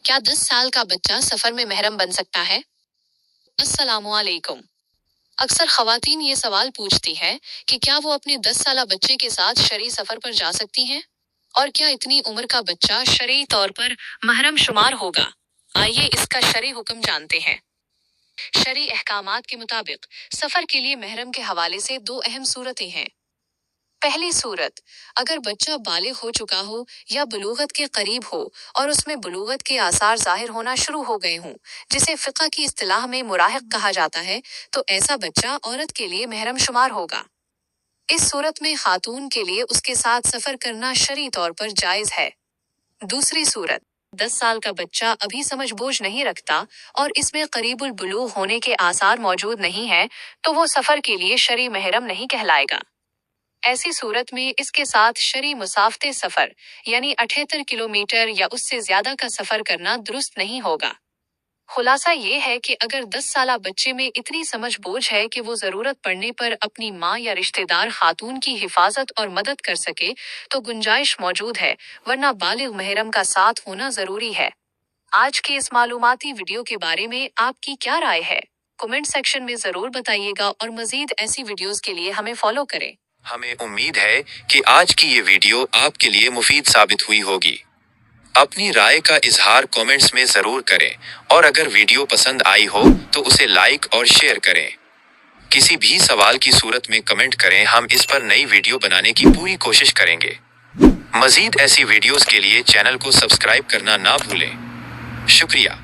क्या 10 साल का बच्चा सफर में महरम बन सकता है? अस्सलामुअलैकुम। अक्सर खवातीन ये सवाल पूछती है कि क्या वो अपने 10 साला बच्चे के साथ शरई सफर पर जा सकती हैं? और क्या इतनी उम्र का बच्चा शरई तौर पर महरम शुमार होगा? आइए इसका शरई हुक्म जानते हैं। शरई अहकामात के मुताबिक सफर के लिए महरम के हवाले से दो अहम सूरतें हैं। पहली सूरत, अगर बच्चा बालिग हो चुका हो या बुलूगत के करीब हो और उसमें बुलूगत के आसार जाहिर होना शुरू हो गए हों, जिसे फ़िक़्ह की इस्तिलाह में मुराहिक कहा जाता है, तो ऐसा बच्चा औरत के लिए महरम शुमार होगा। इस सूरत में खातून के लिए उसके साथ सफ़र करना शरई तौर पर जायज़ है। दूसरी सूरत, 10 साल का बच्चा अभी समझ बूझ नहीं रखता और इसमें करीबुल बुलूग होने के आसार मौजूद नहीं है, तो वो सफ़र के लिए शरई महरम नहीं कहलाएगा। ऐसी सूरत में इसके साथ शरई मुसाफते सफर यानी 78 किलोमीटर या उससे ज्यादा का सफर करना दुरुस्त नहीं होगा। खुलासा ये है कि अगर 10 साला बच्चे में इतनी समझ बूझ है कि वो जरूरत पड़ने पर अपनी माँ या रिश्तेदार खातून की हिफाजत और मदद कर सके, तो गुंजाइश मौजूद है, वरना बालिग महरम का साथ होना जरूरी है। आज के इस मालूमाती वीडियो के बारे में आपकी क्या राय है? कमेंट सेक्शन में जरूर बताइएगा और मजीद ऐसी वीडियोस के लिए हमें फॉलो करें। हमें उम्मीद है कि आज की ये वीडियो आपके लिए मुफीद साबित हुई होगी। अपनी राय का इजहार कमेंट्स में जरूर करें और अगर वीडियो पसंद आई हो तो उसे लाइक और शेयर करें। किसी भी सवाल की सूरत में कमेंट करें, हम इस पर नई वीडियो बनाने की पूरी कोशिश करेंगे। मजीद ऐसी वीडियोस के लिए चैनल को सब्सक्राइब करना ना भूलें। शुक्रिया।